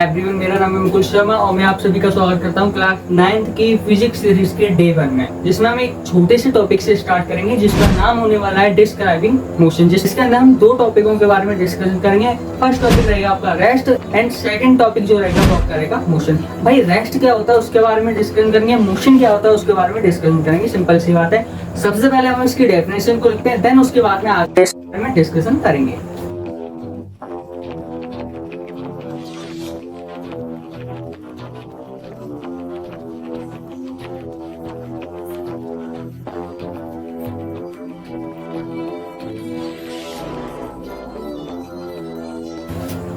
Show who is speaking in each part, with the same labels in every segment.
Speaker 1: Everyone, मेरा नाम है मुकुल शर्मा और मैं आप सभी का स्वागत करता हूं क्लास 9th की फिजिक्स सीरीज के डे 1 में, जिसमें हम एक छोटे से टॉपिक से स्टार्ट करेंगे जिसका नाम होने वाला है डिस्क्राइबिंग मोशन। जिसके अंदर हम दो टॉपिकों के बारे में डिस्कशन करेंगे। फर्स्ट टॉपिक रहेगा आपका रेस्ट एंड सेकंड टॉपिक जो रहेगा वो आपका रहेगा मोशन। भाई रेस्ट क्या होता है उसके बारे में डिस्कशन करेंगे, मोशन क्या होता है उसके बारे में डिस्कशन करेंगे। सिंपल सी बात है। सबसे पहले हम इसकी डेफिनेशन को लिखते हैं, देन उसके बाद में आगे इसके बारे में डिस्कशन करेंगे।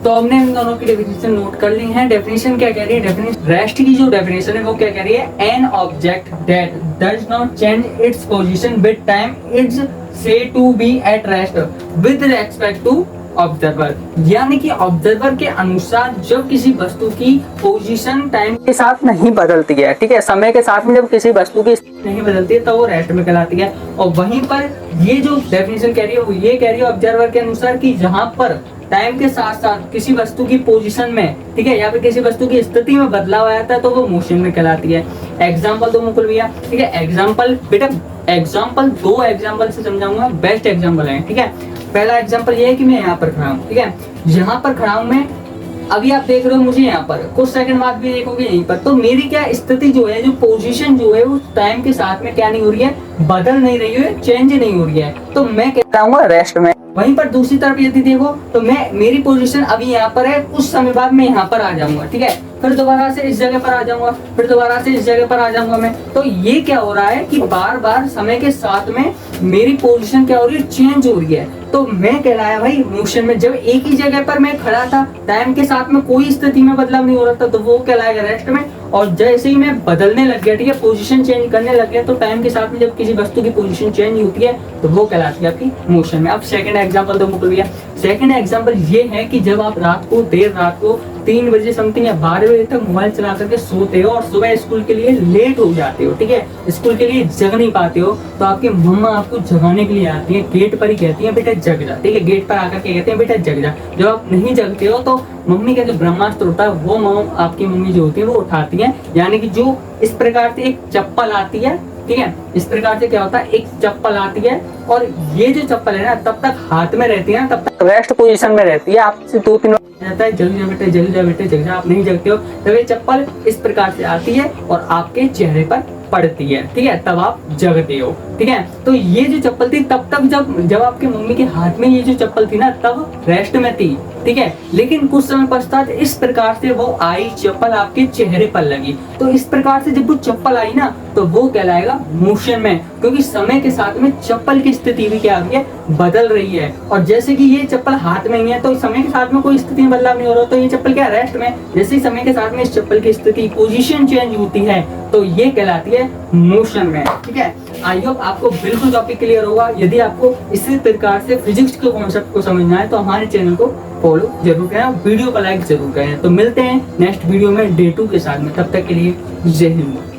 Speaker 1: तो हमने इन दोनों की डेफिनेशन नोट कर ली है। डेफिनेशन क्या कह रही है? डेफिनेशन रेस्ट की जो डेफिनेशन है वो क्या कह रही है? An object that does not change its position with time is said to be at rest with respect to observer. यानी कि ऑब्जर्वर के अनुसार जब किसी वस्तु की पोजीशन टाइम के साथ नहीं बदलती है, ठीक है, समय के साथ में जब किसी वस्तु की नहीं बदलती है तो वो रेस्ट में कहलाती है। और वहीं पर ये जो डेफिनेशन कह रही है वो ये कह रही है ऑब्जर्वर के अनुसार कि जहां पर टाइम के साथ साथ किसी वस्तु की पोजीशन में, ठीक है, या फिर किसी वस्तु की स्थिति में बदलाव आया था तो वो मोशन में कहलाती है। एग्जाम्पल दो मुकुल भैया, ठीक है। एग्जाम्पल बेटा, एग्जाम्पल दो एग्जाम्पल से समझाऊंगा, बेस्ट एग्जाम्पल है, ठीक है। पहला एग्जाम्पल ये है कि मैं यहाँ पर खड़ा हूँ, ठीक है, यहाँ पर खड़ा हूँ मैं। अभी आप देख रहे हो मुझे यहाँ पर, कुछ सेकंड बाद भी देखोगे यहीं पर, तो मेरी क्या स्थिति जो है, जो पोजीशन जो है वो टाइम के साथ में क्या नहीं हो रही है, बदल नहीं रही है, चेंज नहीं हो रही है, तो मैं कहता हूँ रेस्ट में। वहीं पर दूसरी तरफ यदि देखो तो मैं मेरी पोजीशन अभी यहाँ पर है, कुछ समय बाद मैं यहाँ पर आ जाऊंगा, ठीक है, फिर दोबारा से इस जगह पर आ जाऊंगा, फिर दोबारा से इस जगह पर आ जाऊंगा मैं। तो ये क्या हो रहा है कि बार बार समय के साथ में मेरी पोजीशन क्या हो रही है, चेंज हो रही है। तो मैं कहलाया भाई मोशन में। जब एक ही जगह पर मैं खड़ा था, टाइम के साथ में कोई स्थिति में बदलाव नहीं हो रहा था, तो वो कहलाएगा रेस्ट में। और जैसे ही मैं बदलने लग गया, ठीक है, पोजीशन चेंज करने लग गया, तो टाइम के साथ में जब किसी वस्तु की पोजीशन चेंज होती है तो वो कहलाती है आपकी मोशन में। अब सेकंड एग्जांपल दो मुकुल भैया। सेकंड एग्जांपल ये है कि जब आप रात को देर रात को 3 बजे समथिंग या 12 बजे तक मोबाइल चला करके सोते हो और सुबह स्कूल के लिए लेट हो जाते हो, ठीक है, स्कूल के लिए जग नहीं पाते हो, तो आपकी मम्मा आपको जगाने के लिए आती है, गेट पर ही कहती है बेटा जग जा, ठीक है, गेट पर आकर के कहते हैं बेटा जग जा। जब आप नहीं जगते हो तो मम्मी का जो ब्रह्मास्त्र होता है वो आपकी मम्मी जो होती है वो उठाती है। यानी कि जो इस प्रकार से एक चप्पल आती है, ठीक है, इस प्रकार से क्या होता है, एक चप्पल आती है और ये जो चप्पल है ना तब तक हाथ में रहती है ना, तब तक रेस्ट पोजीशन में रहती है। आपसे 2-3 बार जाता है जल्दी जा बेटे, जल्दी जा बेटे, जल्दी जा, आप नहीं जगते हो, तब ये चप्पल इस प्रकार से आती है और आपके चेहरे पर पड़ती है, ठीक है, तब आप जगते हो, ठीक है। तो ये जो चप्पल थी तब तक जब आपके मम्मी के हाथ में ये जो चप्पल थी ना तब रेस्ट में थी, ठीक है। लेकिन कुछ समय पश्चात इस प्रकार से वो आई चप्पल आपके चेहरे पर लगी, तो इस प्रकार से जब वो चप्पल आई ना तो वो कहलाएगा मोशन में, क्योंकि समय के साथ में चप्पल की स्थिति भी क्या आ रही है, बदल रही है। और जैसे कि ये चप्पल हाथ में ही है तो समय के साथ में कोई स्थिति में बदलाव नहीं हो रहा, तो ये चप्पल क्या रेस्ट में। जैसे ही समय के साथ में इस चप्पल की स्थिति पोजीशन चेंज होती है तो ये कहलाती है मोशन में, ठीक है। आई होप आपको बिल्कुल टॉपिक क्लियर होगा। यदि आपको इसी प्रकार से फिजिक्स के कॉन्सेप्ट को समझना है तो हमारे चैनल को फॉलो जरूर करें, वीडियो को लाइक जरूर करें। तो मिलते हैं नेक्स्ट वीडियो में डे 2 के साथ में, तब तक के लिए जय हिंद।